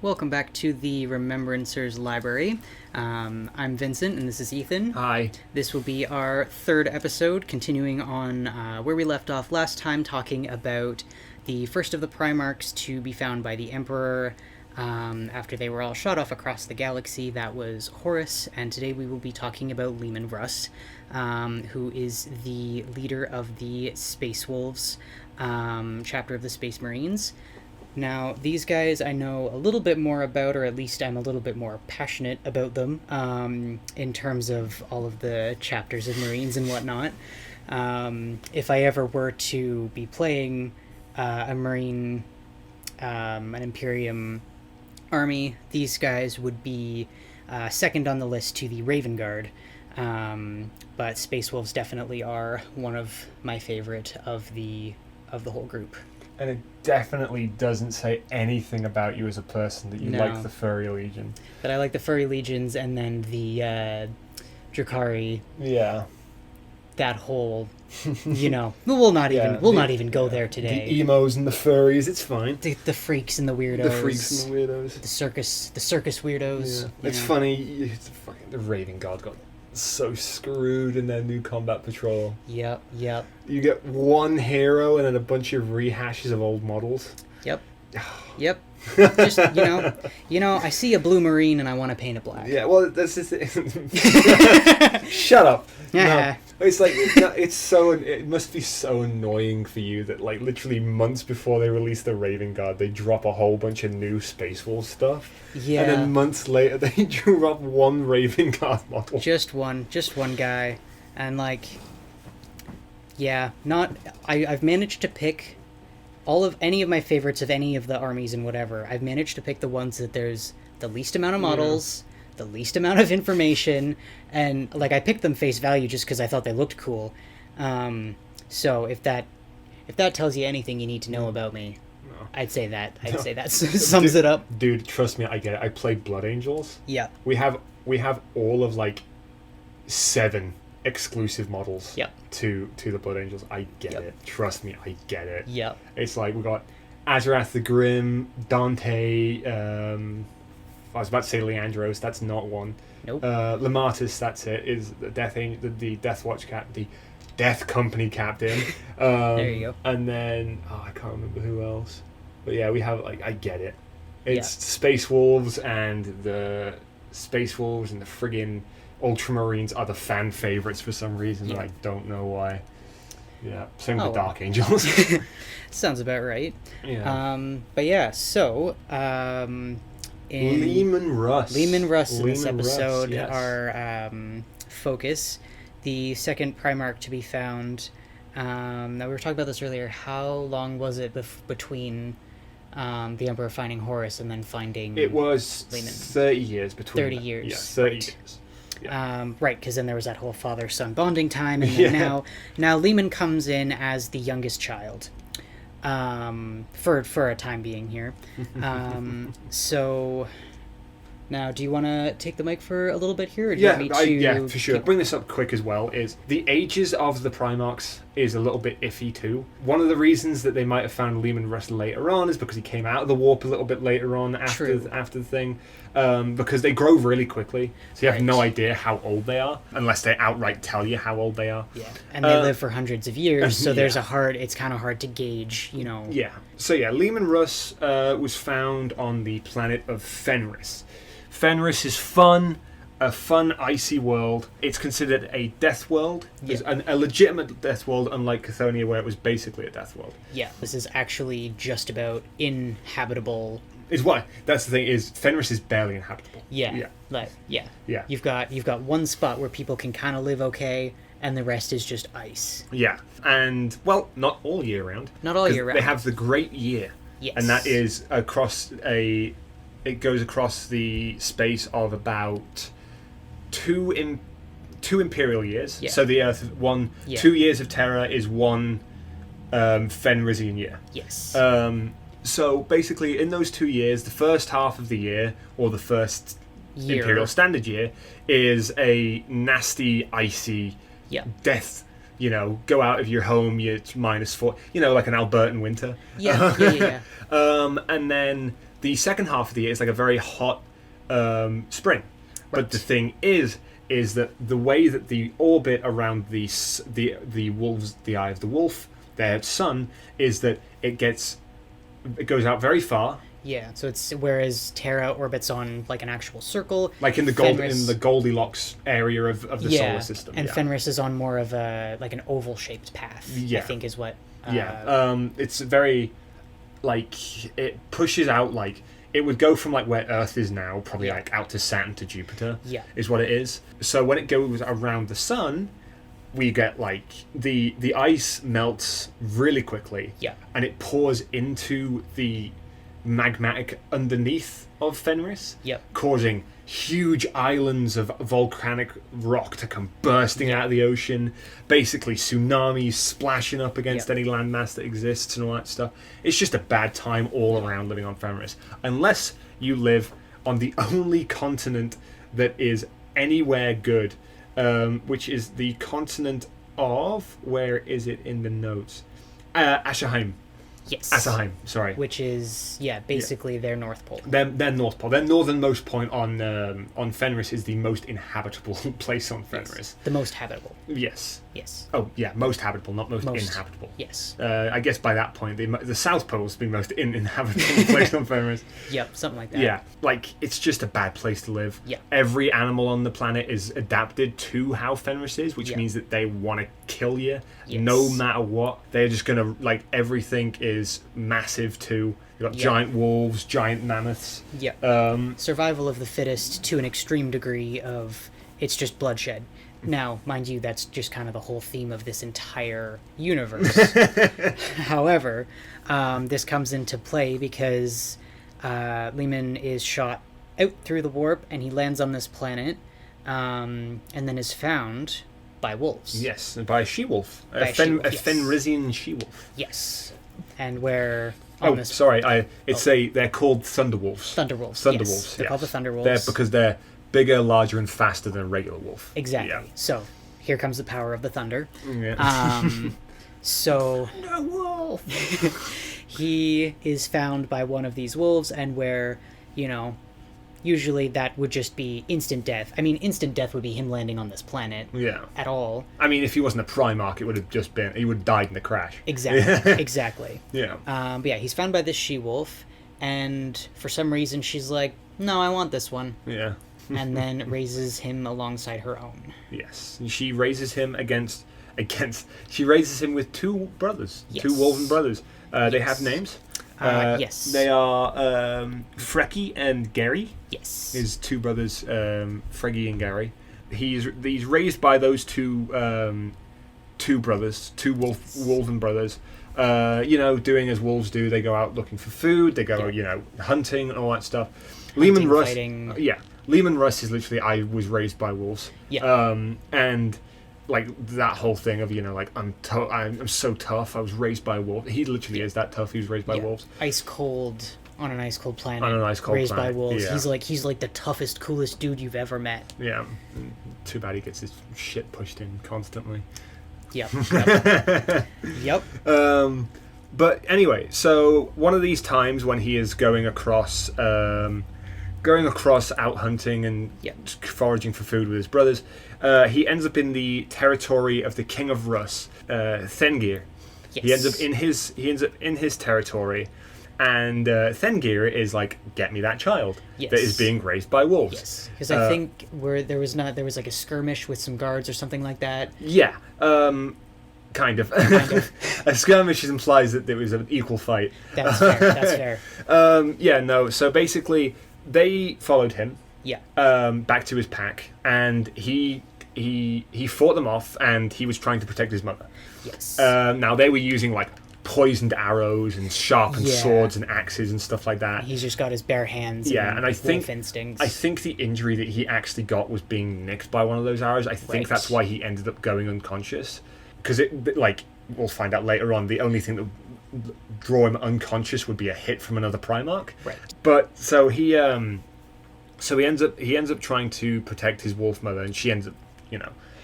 Welcome back to the Remembrancers library. I'm Vincent, and this is Ethan. Hi. This will be our third episode, continuing on where we left off last time, talking about the first of the Primarchs to be found by the Emperor after they were all shot off across the galaxy. That was Horus, and today we will be talking about Leman Russ, who is the leader of the Space Wolves chapter of the Space Marines. Now, these guys I know a little bit more about, or at least I'm a little bit more passionate about them, in terms of all of the chapters of Marines and whatnot. If I ever were to be playing a Marine, an Imperium army, these guys would be second on the list to the Raven Guard. But Space Wolves definitely are one of my favorite of the whole group. And it definitely doesn't say anything about you as a person that you like the Furry Legion. That I like the Furry Legions, and then the Drakari. Yeah. That whole, we'll not even go there today. The emos and the furries, it's fine. The freaks and the weirdos. The freaks and the weirdos. The circus weirdos. Yeah. It's funny. The Raven Guard got so screwed in their new combat patrol. Yep. You get one hero and then a bunch of rehashes of old models. Yep. Just, I see a blue Marine and I want to paint it black. Yeah, well, that's just it. Shut up. No, it's like, it must be so annoying for you that, like, literally months before they release the Raven Guard, they drop a whole bunch of new Space Wolf stuff. Yeah. And then months later, they drop one Raven Guard model. Just one guy. And, like, I've managed to pick any of my favorites of any of the armies and whatever. I've managed to pick the ones that there's the least amount of models, the least amount of information, and like I picked them face value just because I thought they looked cool. So if that tells you anything you need to know about me, I'd say that sums it up. Dude, trust me, I get it. I play Blood Angels. Yeah. We have all of like 7 exclusive models to the Blood Angels. I get it. Trust me, I get it. Yep. It's like we got Azarath the Grim, Dante, I was about to say Leandros, that's not one. Nope. Lematis, that's it, is the Death Watch the Death Company captain. There you go. And then I can't remember who else. But yeah, we have I get it. It's Space Wolves, and the friggin' Ultramarines are the fan favorites for some reason, and I don't know why. Yeah, same with Dark Angels. Sounds about right. Yeah. But yeah, so Leman Russ in this episode, our focus, the second Primarch to be found. Now we were talking about this earlier. How long was it between the Emperor finding Horus and then finding It was Leman? 30 years between 30 years. Yeah, 30 years. Yeah. Right, because then there was that whole father-son bonding time, and then now Leman comes in as the youngest child, for a time being here. So now, do you want to take the mic for a little bit here? Or do you want me to for sure. Bring this up quick as well. Is the ages of the Primarchs is a little bit iffy too. One of the reasons that they might have found Leman Russ later on is because he came out of the warp a little bit later on after the thing. Because they grow really quickly, so you have no idea how old they are unless they outright tell you how old they are. Yeah, and they live for hundreds of years, so it's kind of hard to gauge, Yeah. So Leman Russ was found on the planet of Fenris. Fenris is a fun icy world. It's considered a death world. It's a legitimate death world, unlike Chthoniya, where it was basically a death world. Yeah, this is actually just about inhabitable. Is why that's the thing is Fenris is barely inhabitable. Yeah. You've got one spot where people can kind of live okay, and the rest is just ice. Yeah, and not all year round. Not all year round. They have the Great Year. Yes. And that is it goes across the space of about two imperial years. Yeah. So the Earth 2 years of terror is one Fenrisian year. Yes. So basically, in those 2 years, the first half of the year, or the first Imperial Standard year, is a nasty, icy death. Go out of your home, it's -4. Like an Albertan winter. Yeah. And then The second half of the year is like a very hot spring. But the thing is that the way that the orbit around the wolves, the Eye of the Wolf, their sun, is that it goes out very far. Yeah, so it's whereas Terra orbits on like an actual circle, like in the Goldilocks area of the solar system. And Fenris is on more of a like an oval shaped path. I think is what. It's very like it pushes out like it would go from like where Earth is now, probably like out to Saturn to Jupiter. Yeah, is what it is. So when it goes around the sun, we get like the ice melts really quickly. Yeah, and it pours into the magmatic underneath of Fenris, causing huge islands of volcanic rock to come bursting out of the ocean, basically tsunamis splashing up against any landmass that exists and all that stuff. It's just a bad time all around living on Fenris, unless you live on the only continent that is anywhere good, which is the continent of, where is it in the notes? Asherheim. Yes. Asherheim, sorry. Which is basically their North Pole. Their North Pole. Their northernmost point on Fenris is the most inhabitable place on Fenris. Yes. The most habitable. Yes. Yes. Oh yeah, most habitable, not most inhabitable. Yes. I guess by that point the South Pole is the most inhabitable place on Fenris. Yep, something like that. Yeah, like it's just a bad place to live. Yeah. Every animal on the planet is adapted to how Fenris is, which means that they want to kill you no matter what. They're just gonna like everything is massive too. You got giant wolves, giant mammoths. Yeah. Survival of the fittest to an extreme degree of it's just bloodshed. Now, mind you, that's just kind of the whole theme of this entire universe. However, this comes into play because Leman is shot out through the warp and he lands on this planet and then is found by wolves. Yes, by a she-wolf. A Fenrisian she-wolf. Yes. And where... they're called Thunderwolves. Thunderwolves. They're called the Thunderwolves. Because they're bigger, larger, and faster than a regular wolf. Exactly. Yeah. So, here comes the power of the thunder. Yeah. So... No wolf! He is found by one of these wolves, and where, usually that would just be instant death. I mean, instant death would be him landing on this planet. Yeah. At all. I mean, if he wasn't a Primarch, it would have just been... He would have died in the crash. Exactly. Exactly. Yeah. But yeah, he's found by this she-wolf, and for some reason she's like, no, I want this one. Yeah. And then raises him alongside her own. Yes. She raises him she raises him with two brothers. Yes. Two Wolven brothers. They have names. Yes. They are Frecky and Gary. Yes. His two brothers, Freggy and Gary. He's raised by those two brothers, two Wolven brothers. Doing as wolves do. They go out looking for food. They go, hunting and all that stuff. Leman Russ. Fighting. Yeah. Leman Russ is literally, I was raised by wolves. Yeah. And like that whole thing of I'm so tough. I was raised by a wolf. He literally is that tough. He was raised by wolves. Ice cold on an ice cold planet. On an ice cold raised planet. by wolves. Yeah. He's like the toughest, coolest dude you've ever met. Yeah. Too bad he gets his shit pushed in constantly. Yep. Yep. But anyway, so one of these times when he is going across out hunting and foraging for food with his brothers, he ends up in the territory of the King of Russ, Thengir. Yes. He ends up in his territory, and Thengir is like, get me that child that is being raised by wolves. Yes, because I think there was like a skirmish with some guards or something like that. Yeah. Kind of. A skirmish implies that there was an equal fight. That's fair. So basically, they followed him. Yeah. Back to his pack, and he fought them off, and he was trying to protect his mother. Yes. Now they were using like poisoned arrows and sharpened swords and axes and stuff like that. He's just got his bare hands. Yeah, and I think wolf instincts. I think the injury that he actually got was being nicked by one of those arrows. I think that's why he ended up going unconscious. Because we'll find out later on, the only thing that would draw him unconscious would be a hit from another Primarch. Right. But so he ends up trying to protect his wolf mother, and she ends up,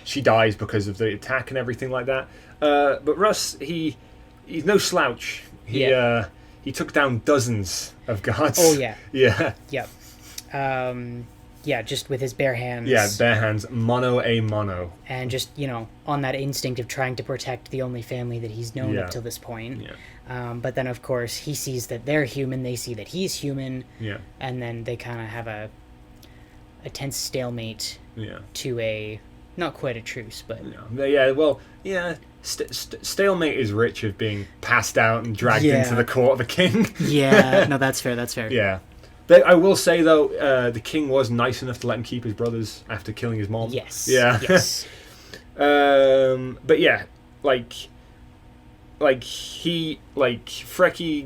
she dies because of the attack and everything like that. But Russ, he's no slouch. He he took down dozens of guards. Oh yeah. Yeah. Yep. Yeah, just with his bare hands. Yeah, bare hands, mono a mono. And just, on that instinct of trying to protect the only family that he's known up till this point. Yeah. But then, of course, he sees that they're human, they see that he's human. Yeah. And then they kind of have a tense stalemate to a, not quite a truce, but... Yeah, well, stalemate is rich of being passed out and dragged into the court of the king. Yeah, no, that's fair. Yeah. But I will say, though, the king was nice enough to let him keep his brothers after killing his mom. Yes. Yeah. Yes. But yeah, Frecky,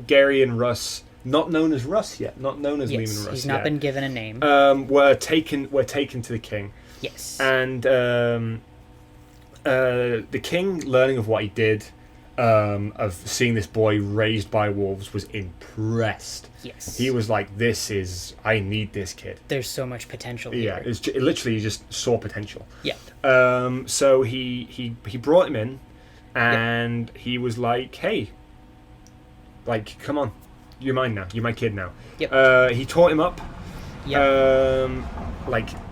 Gary, and Russ, not known as Russ yet, not known as Leman Russ he's not been given a name. Were taken to the king. Yes. And the king, learning of what he did, of seeing this boy raised by wolves, was impressed. Yes. He was like, I need this kid. There's so much potential here. Yeah, it literally just saw potential. Yeah. So he brought him in, and he was like, hey, come on, you're mine now. You're my kid now. Yep. He taught him up. Yep.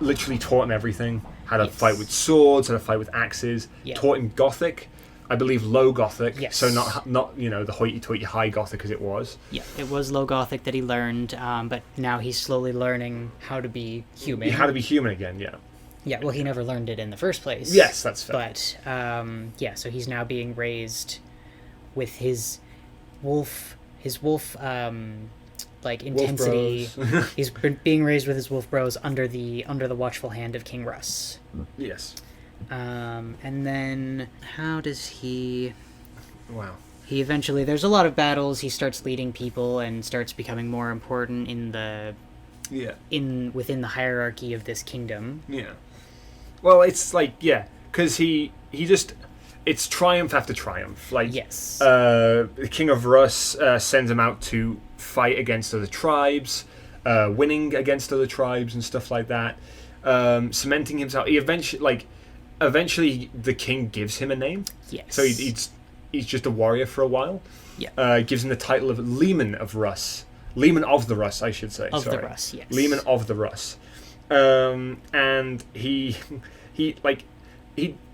Literally taught him everything. How to fight with swords, how to fight with axes. Yep. Taught him Gothic. I believe low Gothic, yes. So not the hoity-toity high Gothic as it was. Yeah, it was low Gothic that he learned, but now he's slowly learning how to be human. How to be human again, yeah. Yeah, well, he never learned it in the first place. Yes, that's fair. But, so he's now being raised with his wolf intensity. Wolf He's being raised with his wolf bros under the watchful hand of King Russ. Yes. And then how does he... Wow. He eventually... There's a lot of battles. He starts leading people and starts becoming more important in the... Yeah. Within the hierarchy of this kingdom. Yeah. Well, it's because he just... It's triumph after triumph. Yes. The King of Russ sends him out to fight against other tribes, winning against other tribes and stuff like that. Cementing himself. He eventually the king gives him a name. Yes. So he's just a warrior for a while. Yeah. Gives him the title of Leman of Russ. Leman of the Russ, I should say. The Russ, yes. Leman of the Russ. And he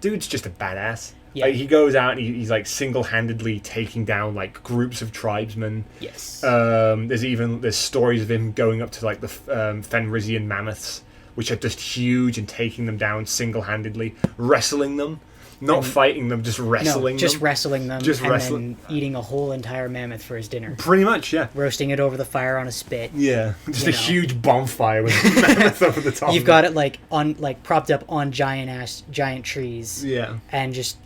dude's just a badass. Yeah. He goes out and he's single-handedly taking down groups of tribesmen. Yes. There's stories of him going up to the Fenrisian mammoths, which are just huge, and taking them down single-handedly, wrestling them, not fighting them, just wrestling them. Just wrestling them, then eating a whole entire mammoth for his dinner. Pretty much, yeah. Roasting it over the fire on a spit. Yeah, just a huge bonfire with a mammoth over the top. You've got it propped up on giant trees. Yeah. And just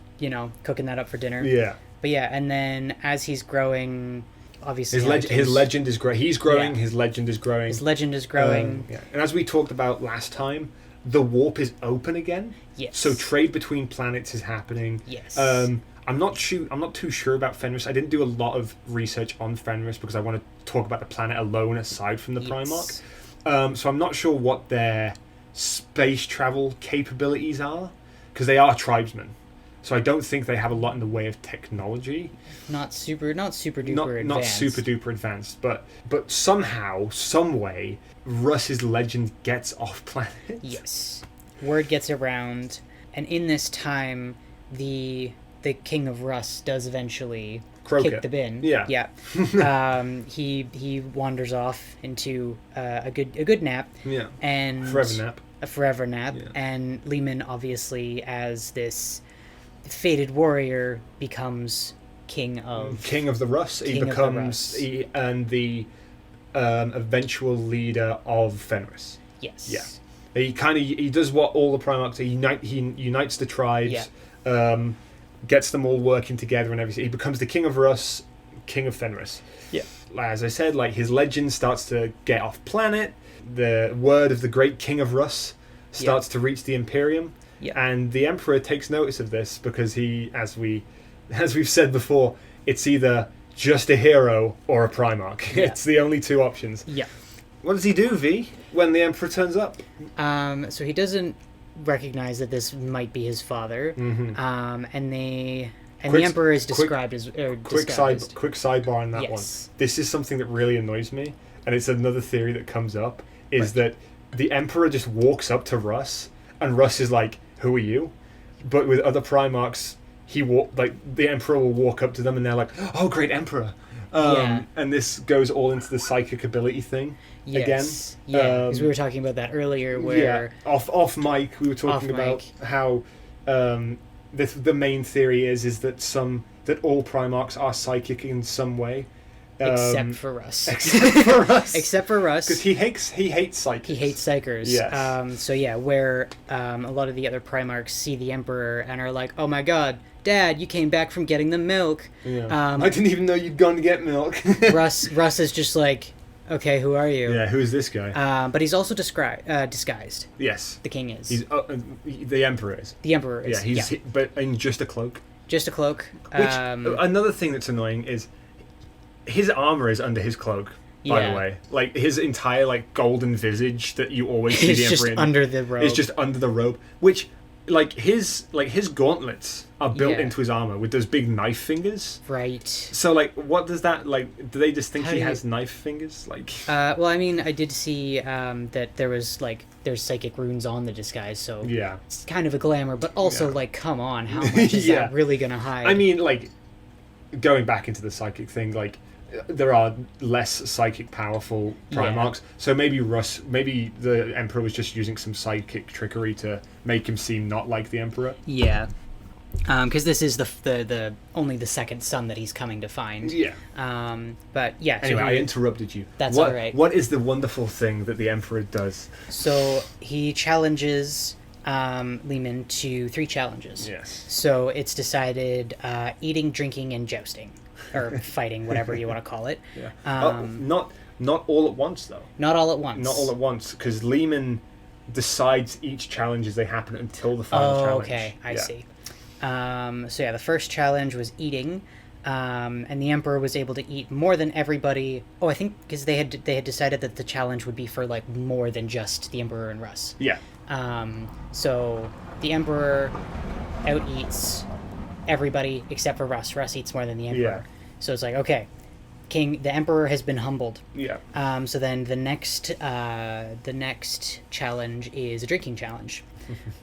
cooking that up for dinner. Yeah. But yeah, and then as he's growing, obviously his legend is growing. He's growing. Yeah. His legend is growing. His legend is growing. Yeah. And as we talked about last time, the warp is open again. Yes. So trade between planets is happening. Yes. I'm not too sure about Fenris. I didn't do a lot of research on Fenris because I want to talk about the planet alone aside from the Primarchs. So I'm not sure what their space travel capabilities are, because they are tribesmen. So I don't think they have a lot in the way of technology. Not super duper advanced. Not super duper advanced, but somehow, some way, Russ's legend gets off planet. Yes. Word gets around, and in this time, the King of Russ does eventually kick the bin. Yeah. Yeah. He wanders off into a good nap. Yeah. And a forever nap. Yeah. And Leman, obviously, as this fated warrior, becomes king of the Russ. He becomes the eventual leader of Fenris. Yes. Yeah. He does what all the Primarchs do. He unites the tribes. Yeah. Gets them all working together and everything. He becomes the King of Russ, King of Fenris. Yeah. As I said, his legend starts to get off planet. The word of the great King of Russ starts to reach the Imperium. Yeah. And the Emperor takes notice of this because he, as we've said before, it's either just a hero or a Primarch. Yeah. It's the only two options. Yeah. What does he do, V, when the Emperor turns up? So he doesn't recognize that this might be his father. Mm-hmm. And the Emperor is described as quick sidebar on that one. This is something that really annoys me, and it's another theory that comes up, is that the Emperor just walks up to Russ, and Russ is like, "Who are you?" But with other Primarchs, the Emperor will walk up to them, and they're like, "Oh, great Emperor." And this goes all into the psychic ability thing again. Yeah, because we were talking about that earlier. Where off mic, we were talking about how the main theory is that all Primarchs are psychic in some way. Except for Russ. Except for Russ. Because he hates psychics. He hates psychers. Yes. Where a lot of the other Primarchs see the Emperor and are like, "Oh my God, Dad, you came back from getting the milk." Yeah. I didn't even know you'd gone to get milk. Russ is just like, "Okay, who are you?" Yeah, who's this guy? But he's also disguised. Yes. The king is. He's the Emperor is. The Emperor is. Yeah, but in just a cloak. Just a cloak. Which another thing that's annoying is his armor is under his cloak. By the way, like his entire golden visage that you always see the Emperor in, under the robe. It's just under the robe, which his gauntlets are built into his armor with those big knife fingers. Right. So what does that do they just think he has knife fingers? Well, I mean, I did see that there's psychic runes on the disguise, so it's kind of a glamour, but also come on, how much is that really gonna hide? I mean, going back into the psychic thing, there are less psychic powerful Primarchs, so maybe the Emperor was just using some psychic trickery to make him seem not like the Emperor. Yeah, because this is the only the second son that he's coming to find. Yeah. But yeah. Anyway, I interrupted you. That's all right. What is the wonderful thing that the Emperor does? So he challenges Leman to 3 challenges. Yes. So it's decided eating, drinking, and jousting. Or fighting, whatever you want to call it. Yeah. Not all at once, though. Not all at once. Not all at once, because Leman decides each challenge as they happen until the final challenge. Okay, I see. So the first challenge was eating, and the Emperor was able to eat more than everybody. Oh, I think because they had decided that the challenge would be for more than just the Emperor and Russ. Yeah. So the Emperor out-eats everybody except for Russ. Russ eats more than the Emperor. Yeah. So it's the Emperor has been humbled. Yeah. So then the next challenge is a drinking challenge.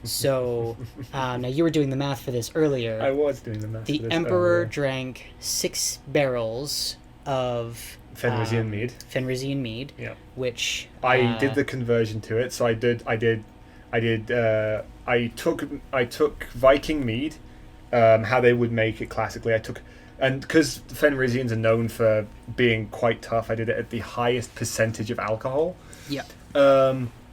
So now you were doing the math for this earlier. I was doing the math. The Emperor drank 6 barrels of Fenrisian mead. Fenrisian mead. Yeah. Which I did the conversion to it. So I took Viking mead. How they would make it classically. And because Fenrisians are known for being quite tough, I did it at the highest percentage of alcohol. Yeah.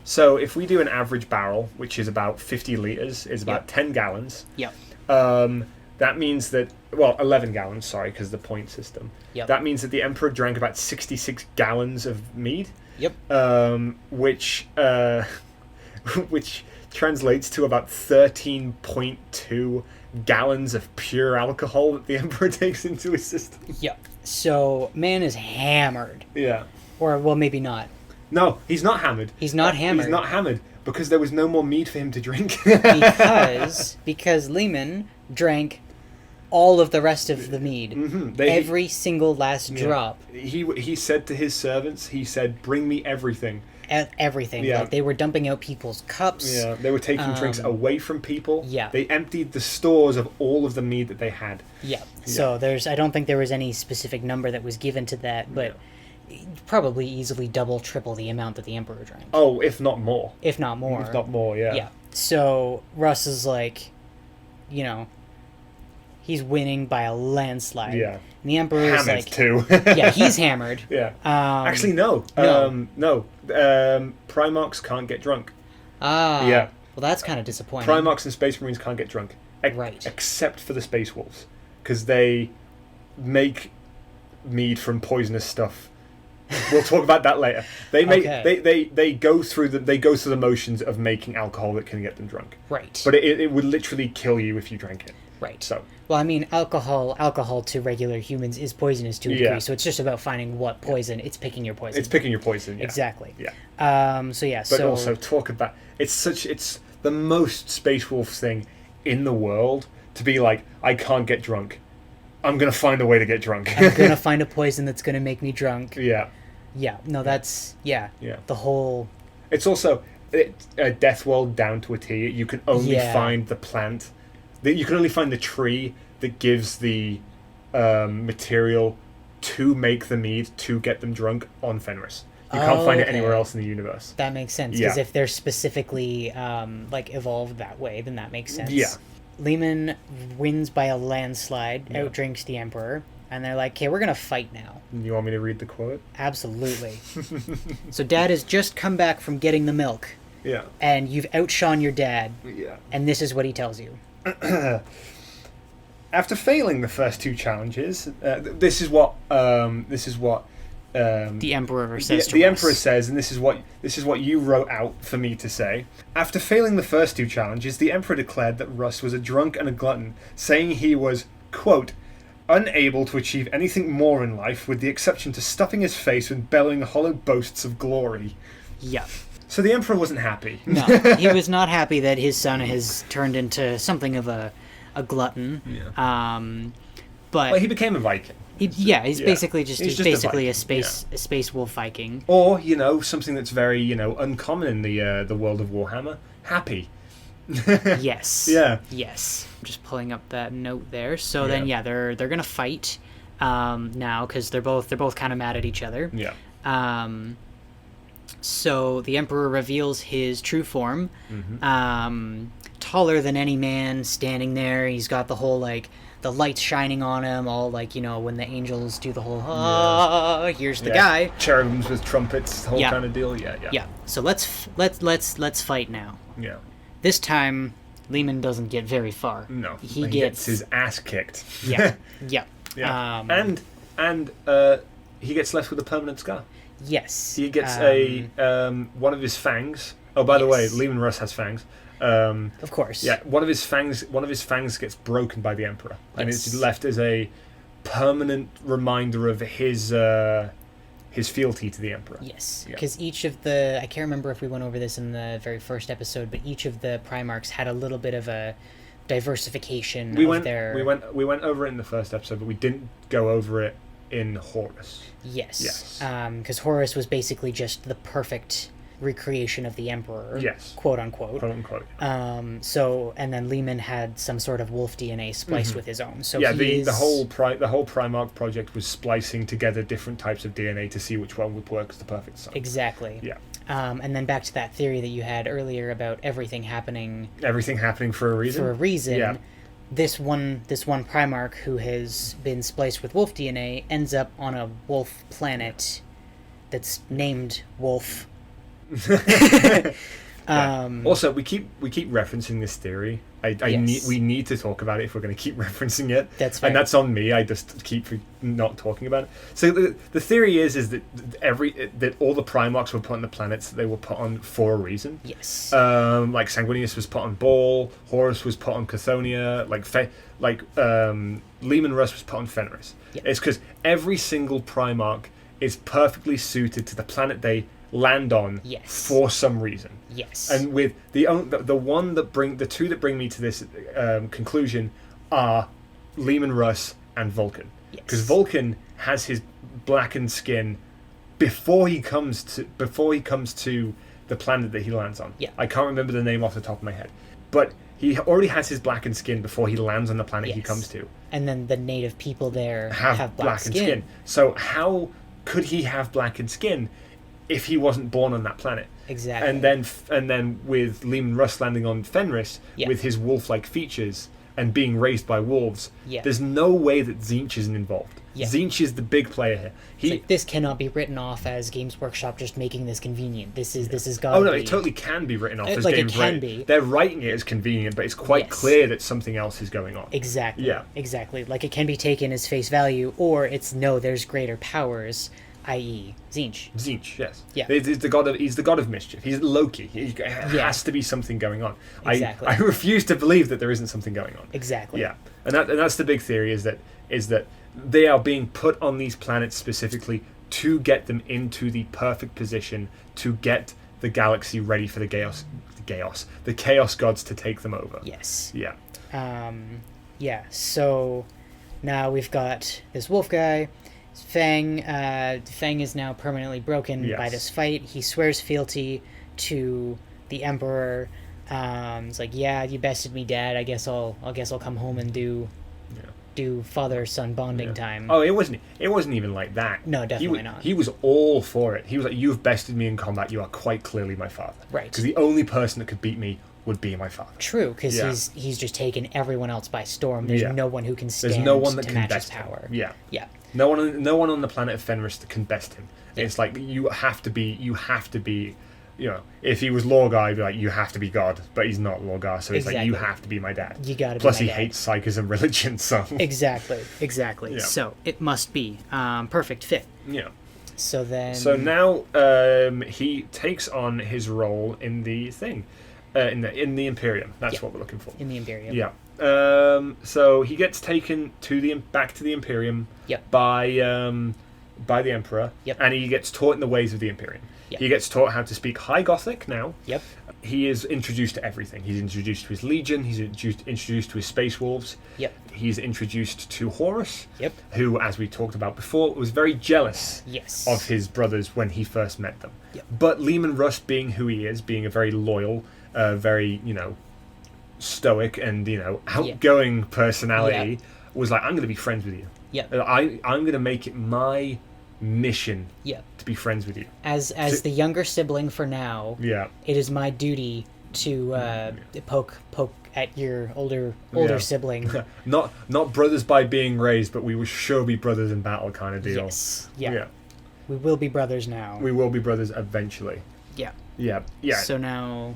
So if we do an average barrel, which is about 50 litres, is about 10 gallons. Yep. That means that, 11 gallons, sorry, because the point system. Yep. That means that the Emperor drank about 66 gallons of mead. Yep. Which translates to about 13.2 gallons of pure alcohol that the Emperor takes into his system. Yep. So man is hammered. Yeah. Or maybe not. No, he's not hammered. He's not hammered. He's not hammered because there was no more mead for him to drink. because Leman drank all of the rest of the mead. Mm-hmm. Every single last drop. He said to his servants, "Bring me everything." Everything. Yeah. They were dumping out people's cups. Yeah, they were taking drinks away from people. Yeah. They emptied the stores of all of the mead that they had. Yeah. So I don't think there was any specific number that was given to that, but probably easily double, triple the amount that the Emperor drank. Oh, if not more. If not more, yeah. Yeah. So Russ is he's winning by a landslide. Yeah. And the Emperor is hammered too. yeah, he's hammered. Yeah. Actually, no. No. Primarchs can't get drunk. Yeah. Well, that's kind of disappointing. Primarchs and Space Marines can't get drunk. Right. Except for the Space Wolves. Because they make mead from poisonous stuff. We'll talk about that later. They make they go through the motions of making alcohol that can get them drunk. Right. But it would literally kill you if you drank it. Right. So. Well, I mean, alcohol to regular humans is poisonous to a degree, so it's just about finding what poison. It's picking your poison. It's picking your poison, yeah. Exactly. Yeah. But also talk about it's the most Space Wolf thing in the world to be like, I can't get drunk. I'm going to find a way to get drunk. I'm going to find a poison that's going to make me drunk. Yeah. Yeah. No, that's... Yeah. Yeah. The whole... It's also a death world down to a T. You can only find the plant. You can only find the tree that gives the material to make the mead to get them drunk on Fenris. You can't find it anywhere else in the universe. That makes sense, because if they're specifically evolved that way, then that makes sense. Yeah. Leman wins by a landslide, outdrinks the Emperor, and they're like, okay, we're going to fight now. You want me to read the quote? Absolutely. So Dad has just come back from getting the milk. Yeah. And you've outshone your dad. Yeah. And this is what he tells you. After failing the first two challenges, this is what the Emperor says. The Emperor says, and this is what you wrote out for me to say. After failing the first two challenges, the Emperor declared that Russ was a drunk and a glutton, saying he was, quote, unable to achieve anything more in life, with the exception to stuffing his face and bellowing hollow boasts of glory. Yeah. So the Emperor wasn't happy. No, he was not happy that his son has turned into something of a glutton. Yeah. But well, he became a Viking. He's basically just a space wolf Viking. Or something that's very uncommon in the world of Warhammer. Happy. Yes. Yeah. Yes. I'm just pulling up that note there. So then they're gonna fight now, because they're both kind of mad at each other. Yeah. So the Emperor reveals his true form. Mm-hmm. Taller than any man, standing there. He's got the whole the lights shining on him, all when the angels do the whole here's the guy. Cherubims with trumpets, the whole kind of deal. Yeah. So let's fight now. Yeah. This time, Leman doesn't get very far. No, he gets his ass kicked. Yeah. Yeah. And he gets left with a permanent scar. Yes. He gets one of his fangs. Oh, by the way, Leman Russ has fangs. Of course. Yeah, one of his fangs gets broken by the Emperor, and it's left as a permanent reminder of his fealty to the Emperor. Yes, because each of the... I can't remember if we went over this in the very first episode, but each of the Primarchs had a little bit of a diversification We went over it in the first episode, but we didn't go over it in Horus. Yes. Because Horus was basically just the perfect recreation of the Emperor. Yes. Quote unquote. Quote unquote. And then Leman had some sort of wolf DNA spliced with his own. So the whole Primarch project was splicing together different types of DNA to see which one would work as the perfect son. Exactly. Yeah. And then back to that theory that you had earlier about everything happening for a reason. Yeah. This one Primarch who has been spliced with wolf DNA ends up on a wolf planet that's named Wolf. Also, we keep referencing this theory. We need to talk about it if we're going to keep referencing it. That's fair. And that's on me. I just keep not talking about it. So the theory is that that all the Primarchs were put on the planets that they were put on for a reason. Yes. Like Sanguinius was put on Baal, Horus was put on Chthoniya, Leman Russ was put on Fenris. Yep. It's because every single Primarch is perfectly suited to the planet they land on for some reason. Yes. And with the two that bring me to this conclusion are Leman Russ and Vulcan. Because Vulcan has his blackened skin before he comes to the planet that he lands on. Yeah. I can't remember the name off the top of my head. But he already has his blackened skin before he lands on the planet he comes to. And then the native people there have blackened skin. So how could he have blackened skin if he wasn't born on that planet? Exactly. And then with Leman Russ landing on Fenris with his wolf-like features and being raised by wolves, there's no way that Tzeentch isn't involved. Tzeentch is the big player here. This cannot be written off as Games Workshop just making this convenient. This is gotta be... it totally can be written off as Games Workshop. They're writing it as convenient, but it's quite clear that something else is going on. Exactly. Yeah. Exactly. It can be taken as face value, or it's there's greater powers, i.e. Tzeentch. Tzeentch, yes. Yeah. He's the god of mischief. He's Loki. There has to be something going on. Exactly. I refuse to believe that there isn't something going on. Exactly. Yeah. And that's the big theory is that they are being put on these planets specifically to get them into the perfect position to get the galaxy ready for the chaos gods to take them over. Yes. Yeah. Yeah, so now we've got this wolf guy. Fang. Fang is now permanently broken by this fight. He swears fealty to the Emperor. It's like, yeah, you bested me, Dad. I guess I'll come home and do father-son bonding time. Oh, it wasn't even like that. No, definitely not. He was all for it. He was like, you've bested me in combat. You are quite clearly my father. Right. Because the only person that could beat me would be my father. True, because he's just taken everyone else by storm. There's no one who can stand There's no one that to can match best his power. him. Yeah. Yeah. No one on the planet of Fenris that can best him. Yeah. It's like you have to be, you know, if he was Lorgar, I'd be like, you have to be God, but he's not Lorgar, so it's like, you have to be my dad. You gotta Plus, be he my dad. hates psychers and religion, so. Exactly. Yeah. So it must be perfect fit. Yeah. So then. So now he takes on his role in the thing, in the Imperium. That's what we're looking for. In the Imperium. Yeah. So he gets taken back to the Imperium. Yep. By the Emperor. Yep. And he gets taught in the ways of the Imperium. Yep. He gets taught how to speak High Gothic now. Yep. He is introduced to everything. He's introduced to his Legion. He's introduced to his Space Wolves. Yep. He's introduced to Horus. Yep. Who, as we talked about before, was very jealous of his brothers when he first met them. Yep. But Leman Russ, being who he is, being a very loyal, very, stoic and, outgoing personality, was like, I'm going to be friends with you. Yep. I'm going to make it my mission to be friends with you. As the younger sibling for now, it is my duty to poke at your older sibling. not brothers by being raised, but we will sure be brothers in battle kind of deal. Yes. Yeah. We will be brothers now. We will be brothers eventually. Yeah. Yeah. So now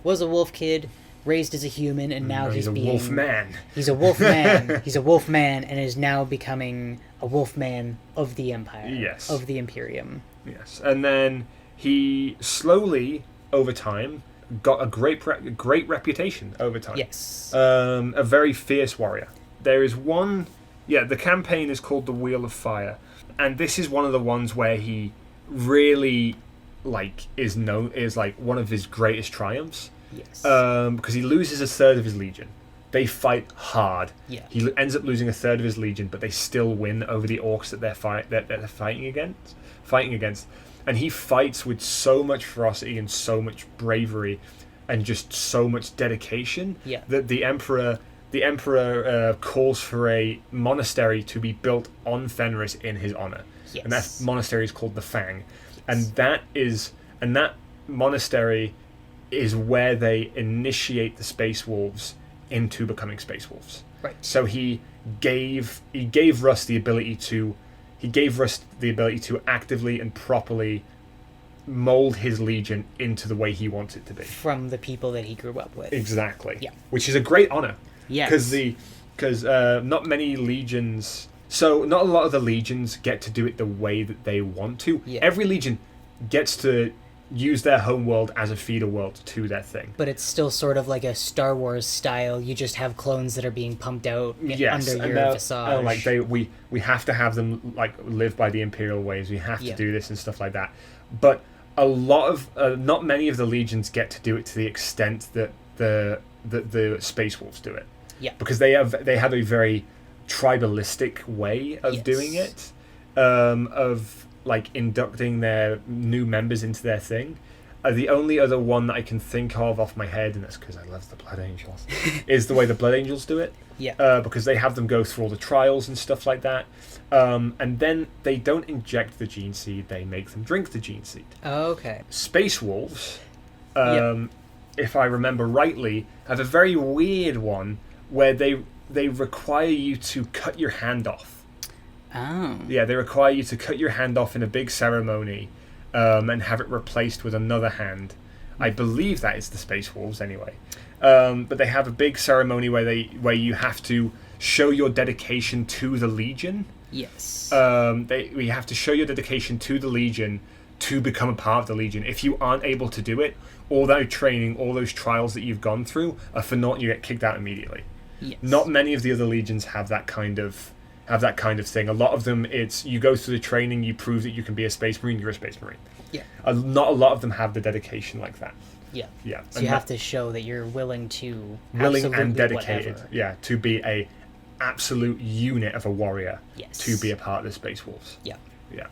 was a wolf kid, raised as a human, and now he's a wolf man. He's a wolf man. He's a wolf man, and is now becoming a wolf man of the Empire. Yes. Of the Imperium. Yes. And then he slowly, over time, got a great reputation over time. Yes. A very fierce warrior. There is one. Yeah, the campaign is called the Wheel of Fire, and this is one of the ones where he really is one of his greatest triumphs. Yes. Because he loses a third of his legion. They fight hard. Yeah. He ends up losing a third of his legion, but they still win over the orcs that they're fighting against. And he fights with so much ferocity and so much bravery, and just so much dedication. Yeah. That the emperor calls for a monastery to be built on Fenris in his honor. Yes. And that monastery is called the Fang. And that monastery is where they initiate the Space Wolves into becoming Space Wolves. Right. So he gave Russ the ability to actively and properly mold his legion into the way he wants it to be. From the people that he grew up with. Exactly. Yeah. Which is a great honor. Yes. Because not many legions. So not a lot of the legions get to do it the way that they want to. Yeah. Every legion gets to use their home world as a feeder world to their thing. But it's still sort of like a Star Wars style. You just have clones that are being pumped out under your visage. We have to have them live by the Imperial ways. We have to do this and stuff like that. But a lot of not many of the legions get to do it to the extent that the Space Wolves do it. Yeah. Because they have a very tribalistic way of doing it, of inducting their new members into their thing. The only other one that I can think of off my head, and that's because I love the Blood Angels, is the way the Blood Angels do it. Yeah. Because they have them go through all the trials and stuff like that. And then they don't inject the gene seed, they make them drink the gene seed. Okay. Space Wolves, if I remember rightly, have a very weird one where they require you to cut your hand off. Oh. Yeah, they require you to cut your hand off in a big ceremony, and have it replaced with another hand. I believe that is the Space Wolves anyway. But they have a big ceremony where you have to show your dedication to the Legion. Yes. We have to show your dedication to the Legion to become a part of the Legion. If you aren't able to do it, all that training, all those trials that you've gone through are for naught, and you get kicked out immediately. Yes. Not many of the other legions have that kind of thing. A lot of them, it's you go through the training, you prove that you can be a Space Marine, you're a Space Marine. Yeah. Not a lot of them have the dedication like that. Yeah. Yeah. So you have to show that you're willing and dedicated. Whatever. Yeah, to be a absolute unit of a warrior. Yes. To be a part of the Space Wolves. Yeah. Yeah.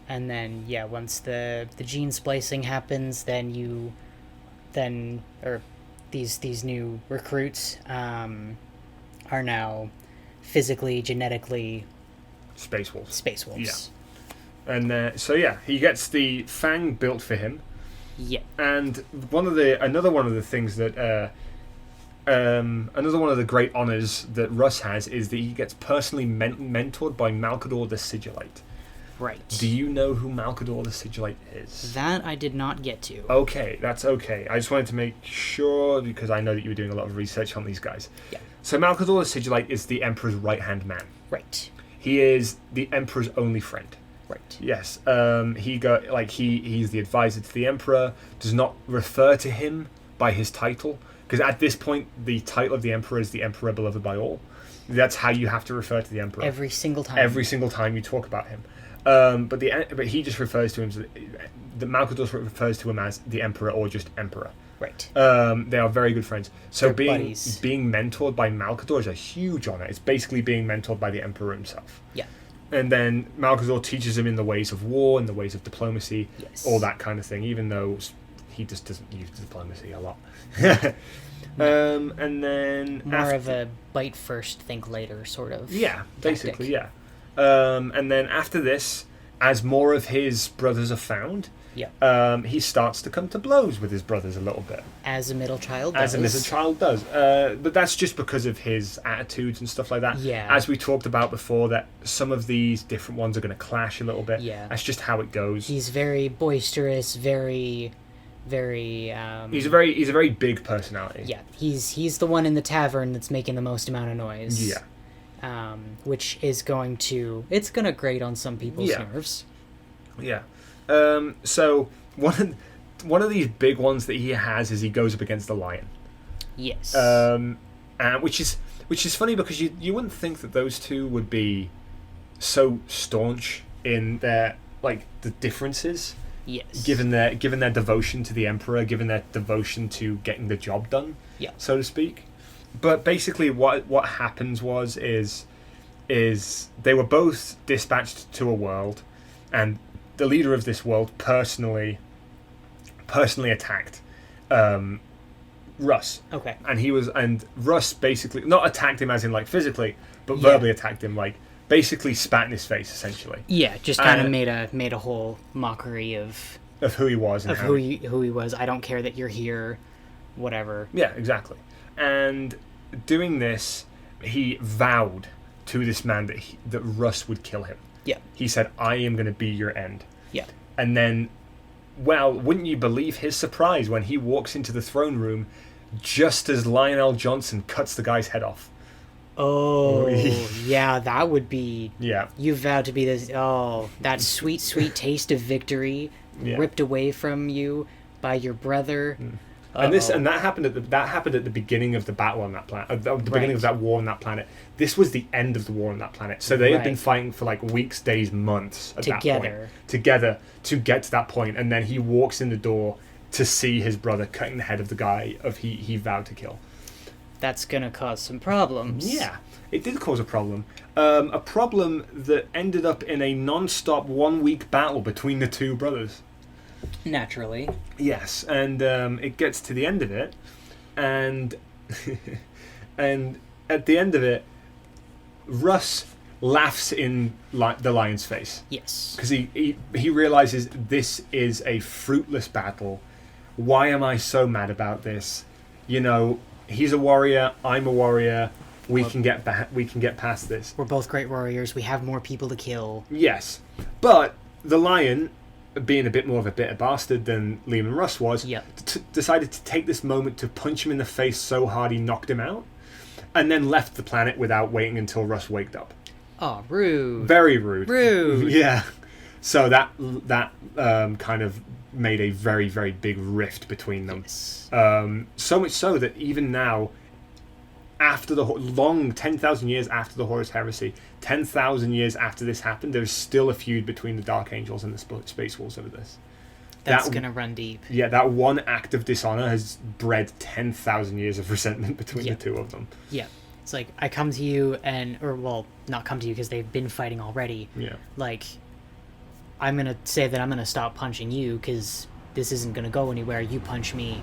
And then once the gene splicing happens, then these new recruits are now physically, genetically Space Wolves. Yeah. And he gets the Fang built for him. Yeah. And another one of the things that another one of the great honors that Russ has is that he gets personally mentored by Malcador the Sigillite. Right. Do you know who Malcador the Sigillite is? That I did not get to. Okay, that's okay. I just wanted to make sure, because I know that you were doing a lot of research on these guys. Yeah. So Malcador the Sigillite is the Emperor's right-hand man. Right. He is the Emperor's only friend. Right. Yes. He's the advisor to the Emperor, does not refer to him by his title, because at this point the title of the Emperor is the Emperor beloved by all. That's how you have to refer to the Emperor. Every single time. Every single time you talk about him. But he just refers to him as the Malcador refers to him as the Emperor or just Emperor. Right. They are very good friends. So They're being mentored by Malcador is a huge honor. It's basically being mentored by the Emperor himself. Yeah. And then Malcador teaches him in the ways of war, in the ways of diplomacy, all that kind of thing, even though he just doesn't use diplomacy a lot. And then more of a bite first, think later sort of. Yeah, basically, tactic. And then after this, as more of his brothers are found, he starts to come to blows with his brothers a little bit. As a middle child does. But that's just because of his attitudes and stuff like that. Yeah. As we talked about before, that some of these different ones are going to clash a little bit. Yeah. That's just how it goes. He's very boisterous, very... He's a very big personality. Yeah. He's the one in the tavern that's making the most amount of noise. Yeah. Which is going to grate on some people's nerves. Yeah. So one of these big ones that he has is he goes up against the lion. Yes. And which is funny because you wouldn't think that those two would be so staunch in their the differences. Yes. Given their devotion to the Emperor, given their devotion to getting the job done. Yeah. So to speak. But basically what happens is they were both dispatched to a world, and the leader of this world personally attacked Russ. Okay. And Russ basically not attacked him as in physically, but verbally attacked him, basically spat in his face essentially. Yeah, just kind of made a whole mockery of who he was and who he was. I don't care that you're here, whatever. Yeah, exactly. And doing this, he vowed to this man that Russ would kill him. Yeah. He said, "I am going to be your end." Yeah. And then, well, wouldn't you believe his surprise when he walks into the throne room just as Lionel Johnson cuts the guy's head off. Oh, yeah, that would be... Yeah. You vowed to be this... Oh, that sweet, sweet taste of victory ripped away from you by your brother. And that happened at the beginning of the battle on that planet, the beginning of that war on that planet. This was the end of the war on that planet. So they had been fighting for weeks, days, months at that point. Together to get to that point, and then he walks in the door to see his brother cutting the head of the guy he vowed to kill. That's gonna cause some problems. Yeah, it did cause a problem. A problem that ended up in a non-stop 1-week battle between the two brothers. Naturally. Yes, and it gets to the end of it, and and at the end of it, Russ laughs in the lion's face. Yes. Because he realizes this is a fruitless battle. Why am I so mad about this? He's a warrior, I'm a warrior. We can get past this. We're both great warriors. We have more people to kill. Yes, but the lion, being a bit more of a bitter bastard than Leman Russ was, decided to take this moment to punch him in the face so hard he knocked him out, and then left the planet without waiting until Russ waked up. Oh, rude. Very rude. Rude. Yeah. So that kind of made a very, very big rift between them. Yes. So much so that even now, after the long 10,000 years after the Horus Heresy, 10,000 years after this happened, there's still a feud between the Dark Angels and the Space Wolves over this. That's going to run deep. Yeah, that one act of dishonor has bred 10,000 years of resentment between the two of them. Yeah. It's like, I come to you not come to you because they've been fighting already. Yeah. Like, I'm going to say that I'm going to stop punching you because this isn't going to go anywhere. You punch me.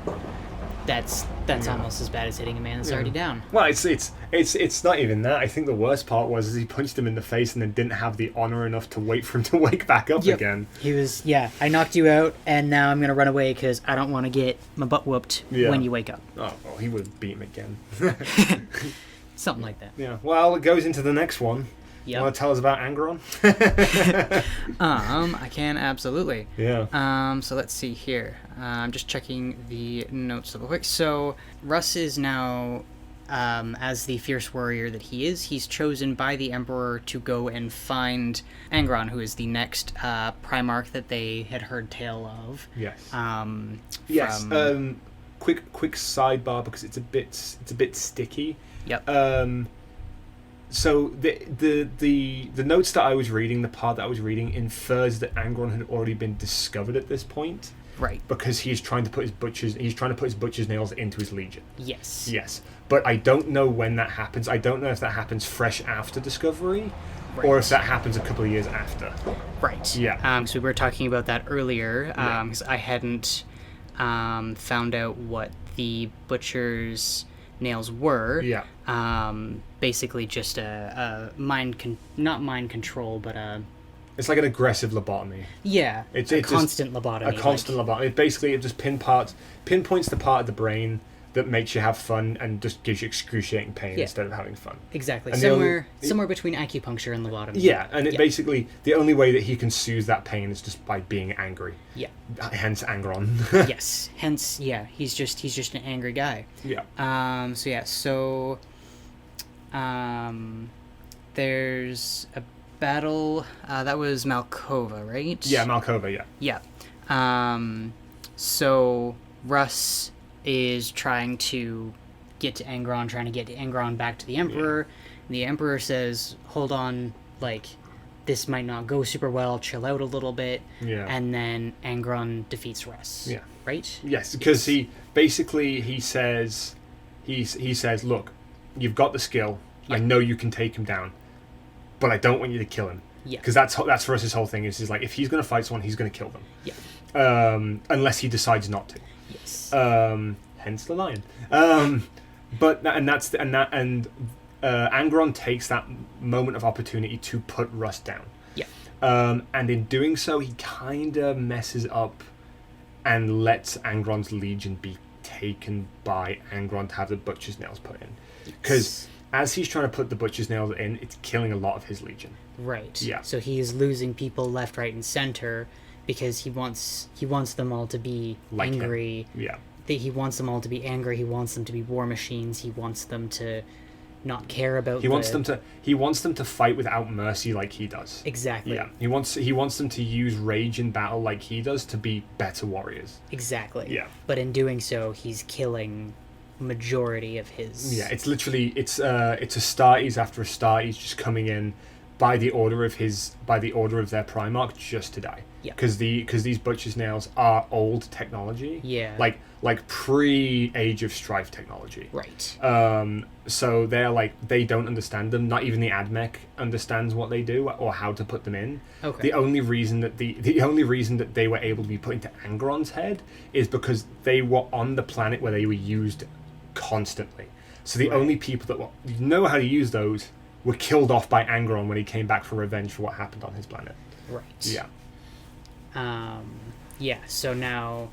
That's almost as bad as hitting a man that's already down. Well, it's not even that. I think the worst part was he punched him in the face and then didn't have the honor enough to wait for him to wake back up again. He was, I knocked you out, and now I'm going to run away because I don't want to get my butt whooped when you wake up. Oh, well, he would have beat him again. Something like that. Yeah. Well, it goes into the next one. Yep. You want to tell us about Angron? I can, absolutely. Yeah. So let's see here. I'm just checking the notes real quick. So Russ is now, as the fierce warrior that he is, he's chosen by the Emperor to go and find Angron, who is the next Primarch that they had heard tale of. Yes. Yes. Quick sidebar because it's a bit sticky. Yep. So the notes that I was reading, the part that I was reading, infers that Angron had already been discovered at this point. Right. Because he's trying to put his butcher's nails into his legion. Yes. Yes. But I don't know when that happens. I don't know if that happens fresh after discovery, or if that happens a couple of years after. Right. Yeah. So we were talking about that earlier, because I hadn't found out what the butcher's nails were. Yeah. Basically just not mind control, but it's like an aggressive lobotomy. Yeah. It's constant lobotomy. A constant lobotomy. Basically, it just pinpoints the part of the brain that makes you have fun and just gives you excruciating pain instead of having fun. Exactly. And somewhere between acupuncture and lobotomy. Yeah, and basically the only way that he can soothe that pain is just by being angry. Yeah. Hence Angron. Yes. Hence, he's just an angry guy. Yeah. So there's a battle that was Malkova, right? Yeah, Malkova, yeah. Yeah. So Russ is trying to get to Angron back to the Emperor. Yeah. The Emperor says, hold on, like, this might not go super well, chill out a little bit. Yeah. And then Angron defeats Russ. Yeah. Right? Yes, because he says, look, you've got the skill, I know you can take him down, but I don't want you to kill him. Yeah. Because that's Russ's whole thing, is like, if he's going to fight someone, he's going to kill them. Yeah. Unless he decides not to. Yes. Hence the lion. Angron takes that moment of opportunity to put Russ down. Yeah. And in doing so, he kind of messes up and lets Angron's legion be taken by Angron to have the butcher's nails put in. Because as he's trying to put the butcher's nails in, it's killing a lot of his legion. Right. Yeah. So he is losing people left, right, and center because he wants them all to be like angry. Him. Yeah. He wants them all to be angry. He wants them to be war machines. He wants them to not care about. He wants them to fight without mercy, like he does. Exactly. Yeah. He wants them to use rage in battle, like he does, to be better warriors. Exactly. Yeah. But in doing so, he's killing majority of his. Yeah. It's literally it's Astartes after Astartes just coming in by the order of their Primarch just to die. Yeah. Because these butcher's nails are old technology. Yeah. Like pre-Age of Strife technology. Right. So they're like, they don't understand them. Not even the AdMech understands what they do or how to put them in. Okay. The only reason that they were able to be put into Angron's head is because they were on the planet where they were used constantly. So the only people that know how to use those were killed off by Angron when he came back for revenge for what happened on his planet. Right. Yeah. So now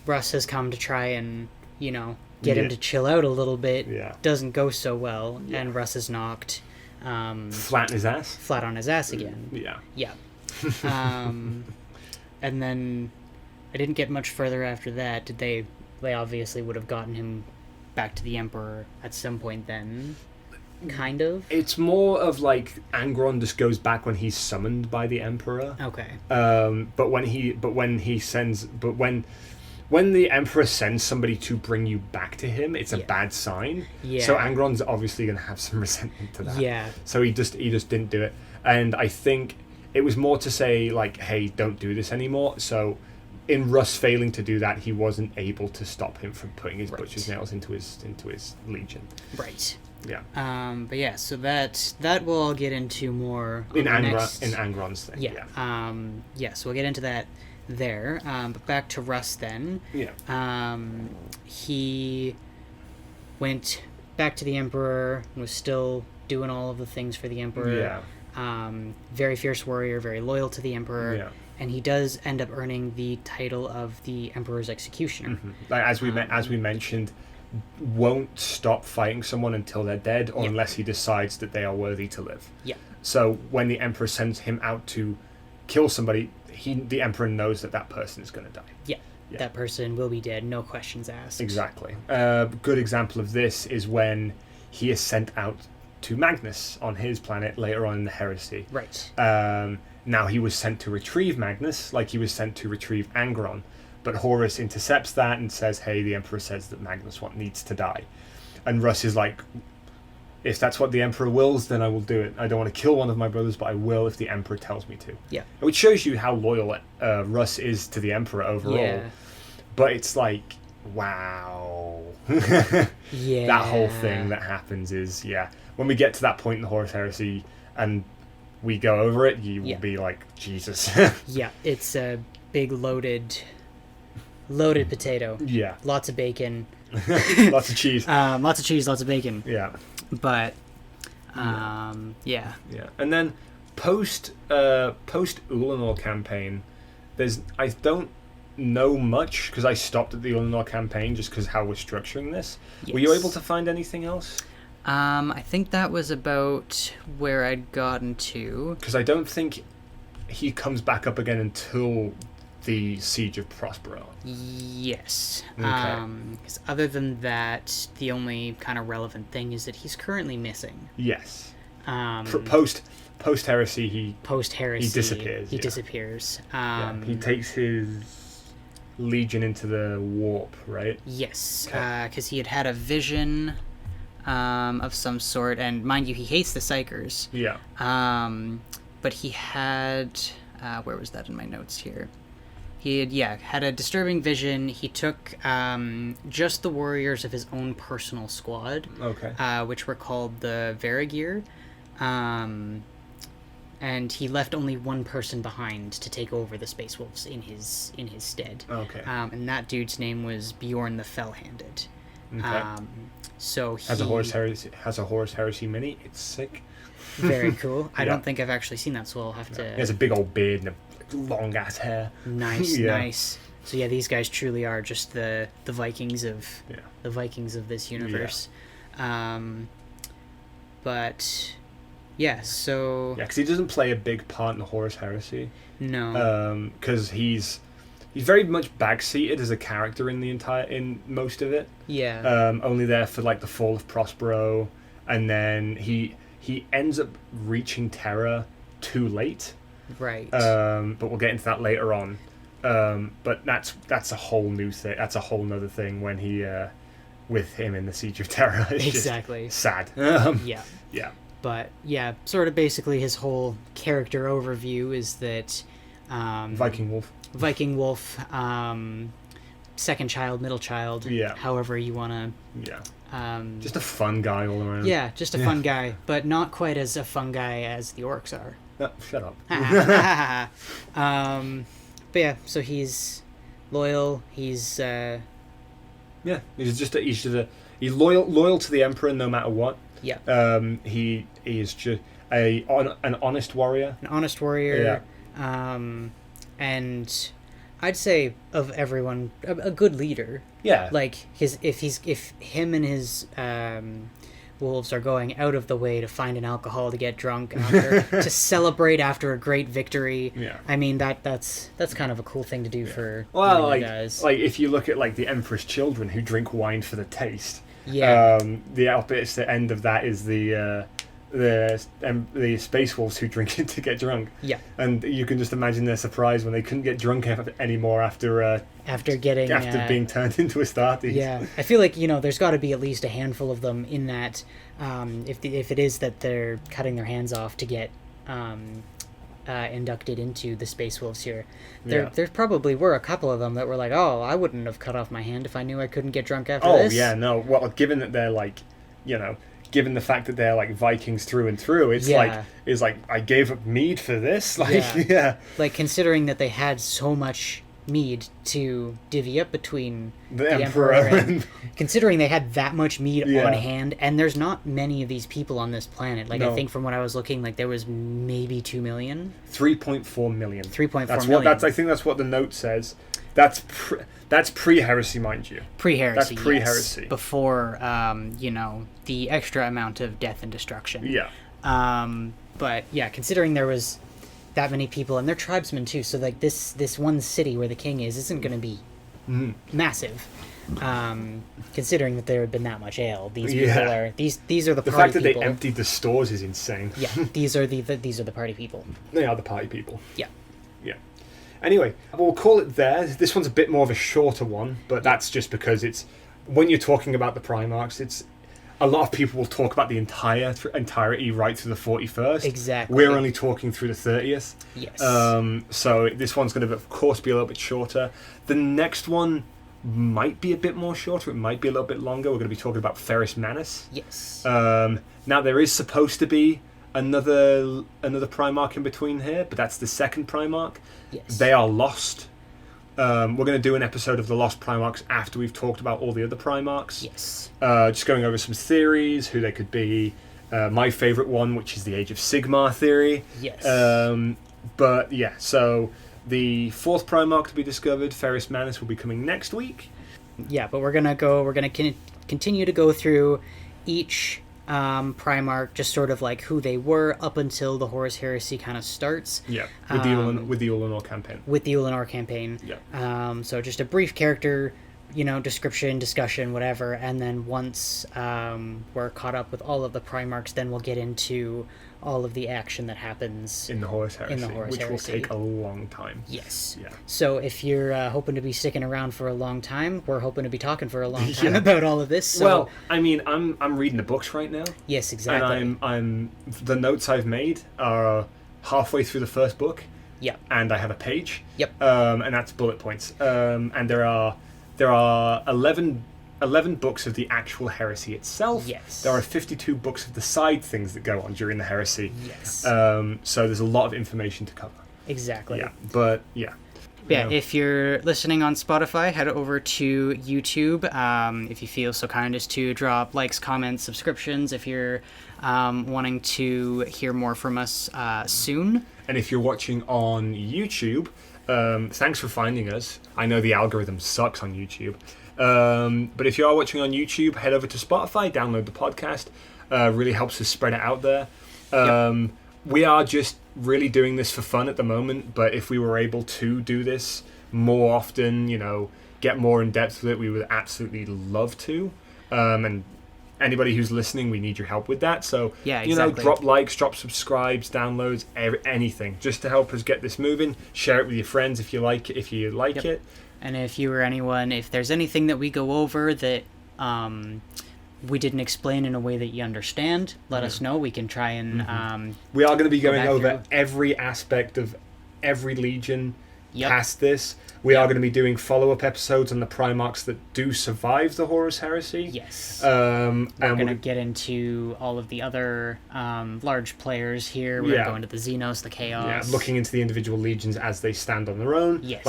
Russ has come to try and, get him to chill out a little bit. Yeah. Doesn't go so well, and Russ is knocked flat on his ass again. Yeah. Yeah. And then I didn't get much further after that. Did they obviously would have gotten him back to the Emperor at some point then. Kind of. It's more of like Angron just goes back when he's summoned by the Emperor. Okay. But when the Emperor sends somebody to bring you back to him, it's a bad sign. Yeah. So Angron's obviously going to have some resentment to that. Yeah. So he just didn't do it, and I think it was more to say like, hey, don't do this anymore. So in Russ failing to do that, he wasn't able to stop him from putting his Right. butcher's nails into his legion. Right. Yeah. But yeah, so that we'll all get into more on In the next... Angron's thing. Yeah. So we'll get into that there. But back to Russ then. Yeah. He went back to the Emperor and was still doing all of the things for the Emperor. Yeah. Very fierce warrior, very loyal to the Emperor. Yeah. And he does end up earning the title of the Emperor's Executioner. Mm-hmm. Like, as we mentioned, won't stop fighting someone until they're dead, or unless he decides that they are worthy to live. Yeah. So when the Emperor sends him out to kill somebody, the Emperor knows that person is going to die. Yeah. That person will be dead, no questions asked. Exactly. A good example of this is when he is sent out to Magnus on his planet later on in the Heresy. Right. Now he was sent to retrieve Magnus, like he was sent to retrieve Angron, but Horus intercepts that and says, hey, the Emperor says that Magnus needs to die. And Russ is like, if that's what the Emperor wills, then I will do it. I don't want to kill one of my brothers, but I will if the Emperor tells me to. Yeah. Which shows you how loyal Russ is to the Emperor overall. Yeah. But it's like, wow. Yeah. That whole thing that happens is, when we get to that point in the Horus Heresy and we go over it, you will be like, Jesus. Yeah, it's a big loaded potato. Yeah. Lots of bacon. Lots of cheese. Lots of cheese, lots of bacon. Yeah. But, Yeah. Yeah. And then post Ullanor campaign, I don't know much because I stopped at the Ullanor campaign just because how we're structuring this. Yes. Were you able to find anything else? I think that was about where I'd gotten to. Because I don't think he comes back up again until the Siege of Prospero. Yes. Okay. 'Cause other than that, the only kind of relevant thing is that he's currently missing. Yes. Post Post-heresy, he heresy, disappears. He disappears. He takes his legion into the warp, right? Yes, Okay. because he had a vision of some sort, and mind you, he hates the Psychers. Yeah. But he had where was that in my notes here? He had a disturbing vision. He took just the warriors of his own personal squad, Okay. which were called the Verigir, and he left only one person behind to take over the Space Wolves in his stead. Okay. And that dude's name was Bjorn the Fell-Handed. Okay. So he has a Horus Heresy mini. It's sick. Very cool. I Yeah. don't think I've actually seen that, so I'll have to. He has a big old beard and a long ass hair. Nice, Yeah. nice. So yeah, these guys truly are just the Vikings of Yeah. this universe. But yeah, so Yeah, because he doesn't play a big part in the Horus Heresy. no. Because he's very much backseated as a character in most of it. Yeah. Only there for like the fall of Prospero, and then he ends up reaching Terra too late. Right. But we'll get into that later on. But that's a whole new thing. That's a whole nother thing when he with him in the Siege of Terra. It's Exactly. Just sad. Yeah. Yeah. But yeah, sort of basically his whole character overview is that Viking Wolf, second child, middle child, Yeah. however you want to. Yeah. Just a fun guy all around. Yeah, just a fun guy, but not quite as a fun guy as the orcs are. No, shut up. But yeah, so he's loyal. He's Yeah, he's loyal to the Emperor no matter what. yeah, He is just an honest warrior. an honest warrior. And I'd say of everyone, a good leader. Yeah. Like if him and his wolves are going out of the way to find an alcohol to get drunk to celebrate after a great victory. Yeah. I mean that's kind of a cool thing to do for Well, the guys. like if you look at like the Emperor's children who drink wine for the taste. Yeah. The opposite end of that is the Space Wolves who drink it to get drunk. Yeah. And you can just imagine their surprise when they couldn't get drunk anymore after being turned into Astartes. Yeah, I feel like there's got to be at least a handful of them in that. If it is that they're cutting their hands off to get inducted into the Space Wolves here. Yeah. There probably were a couple of them that were like, oh, I wouldn't have cut off my hand if I knew I couldn't get drunk after this. Oh, yeah, no. Well, given that they're like, given the fact that they're like Vikings through and through, it's like I gave up mead for this. Like, yeah. Like, considering that they had so much mead to divvy up between the Emperor and considering they had that much mead on hand, and there's not many of these people on this planet. Like, I think from what I was looking, like, there was maybe 2 million. 3.4 million. 3.4 million. I think that's what the note says. That's pre-heresy, mind you. Pre-heresy, That's pre-heresy. Yes. Before, the extra amount of death and destruction. Yeah. But, yeah, considering there was that many people, and they're tribesmen, too, so, like, this one city where the king is isn't going to be massive. Considering that there had been that much ale. These people are... These are the party people. The fact that they emptied the stores is insane. Yeah, these are the party people. They are the party people. Yeah. Yeah. Anyway, we'll call it there. This one's a bit more of a shorter one, but that's just because it's... When you're talking about the Primarchs, it's... A lot of people will talk about the entirety right through the 41st. Exactly. We're only talking through the 30th. Yes. So this one's going to, of course, be a little bit shorter. The next one might be a bit more shorter. It might be a little bit longer. We're going to be talking about Fenris Manus. Yes. Now, there is supposed to be another Primarch in between here, but that's the second Primarch. Yes. They are lost. We're going to do an episode of the Lost Primarchs after we've talked about all the other Primarchs. Yes. Just going over some theories, who they could be. My favourite one, which is the Age of Sigmar theory. Yes. But yeah, so the fourth Primarch to be discovered, Fenris Manus, will be coming next week. Yeah, but we're gonna continue to go through each Primarch, just sort of like who they were up until the Horus Heresy kind of starts. Yeah, with the Ullanor campaign. With the Ullanor campaign. Yeah. So just a brief character, description, discussion, whatever, and then once we're caught up with all of the Primarchs, then we'll get into all of the action that happens in the Horus Heresy, which will take a long time. Yes. Yeah. So if you're hoping to be sticking around for a long time, we're hoping to be talking for a long time about all of this. So. Well, I mean, I'm reading the books right now. Yes, exactly. And I'm the notes I've made are halfway through the first book. Yep. And I have a page. Yep. And that's bullet points. And there are 11 books of the actual heresy itself. Yes. There are 52 books of the side things that go on during the heresy. Yes. So there's a lot of information to cover. Exactly. Yeah, but yeah. Yeah, if you're listening on Spotify, head over to YouTube. If you feel so kind as to drop likes, comments, subscriptions, if you're wanting to hear more from us soon. And if you're watching on YouTube, thanks for finding us. I know the algorithm sucks on YouTube. But if you are watching on YouTube, head over to Spotify, download the podcast. Really helps us spread it out there. We are just really doing this for fun at the moment, but if we were able to do this more often, get more in depth with it, we would absolutely love to. And anybody who's listening, we need your help with that. So, exactly. Drop likes, drop subscribes, downloads, anything, just to help us get this moving. Share it with your friends if you like it. And if there's anything that we go over that we didn't explain in a way that you understand, let us know. We can try and... we are going to be going over every aspect of every legion past this. We are going to be doing follow-up episodes on the Primarchs that do survive the Horus Heresy. Yes. We're going to get into all of the other large players here. We're going to go into the Xenos, the Chaos. Yeah, looking into the individual legions as they stand on their own. Yes.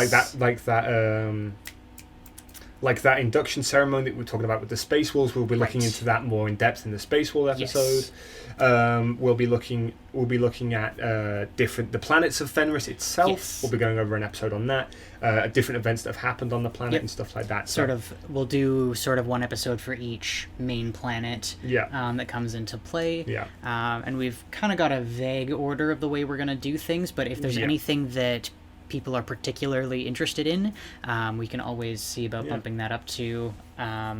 Like that induction ceremony that we were talking about with the Space Wolves. We'll be looking into that more in depth in the Space Wolf episode. Yes. We'll be looking at the planets of Fenris itself. Yes. We'll be going over an episode on that. Different events that have happened on the planet and stuff like that. We'll do one episode for each main planet that comes into play. Yeah. And we've kind of got a vague order of the way we're going to do things, but if there's anything that people are particularly interested in, we can always see about bumping that up to a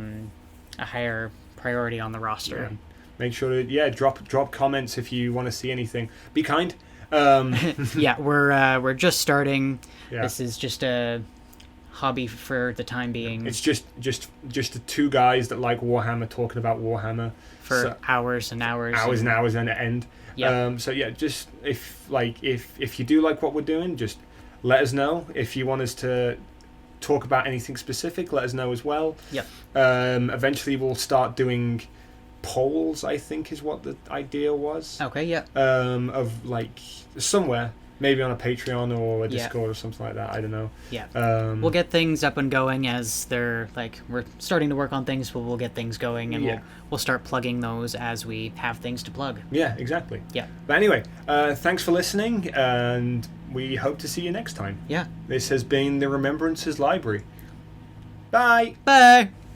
higher priority on the roster. Yeah. Make sure to drop comments if you want to see anything. Be kind. We're just starting. Yeah. This is just a hobby for the time being. It's just the two guys that like Warhammer talking about Warhammer for hours and hours. Hours and hours and end. Yeah. So yeah, just if you do like what we're doing, just let us know. If you want us to talk about anything specific, let us know as well. Yep. Eventually we'll start doing polls, I think is what the idea was. Okay, yeah. Of like somewhere, maybe on a Patreon or a Discord or something like that. I don't know. Yeah. We'll get things up and going as they're like we're starting to work on things, but we'll get things going and we'll start plugging those as we have things to plug. Yeah, exactly. Yeah. But anyway, thanks for listening, and we hope to see you next time. Yeah. This has been the Remembrancers Library. Bye. Bye.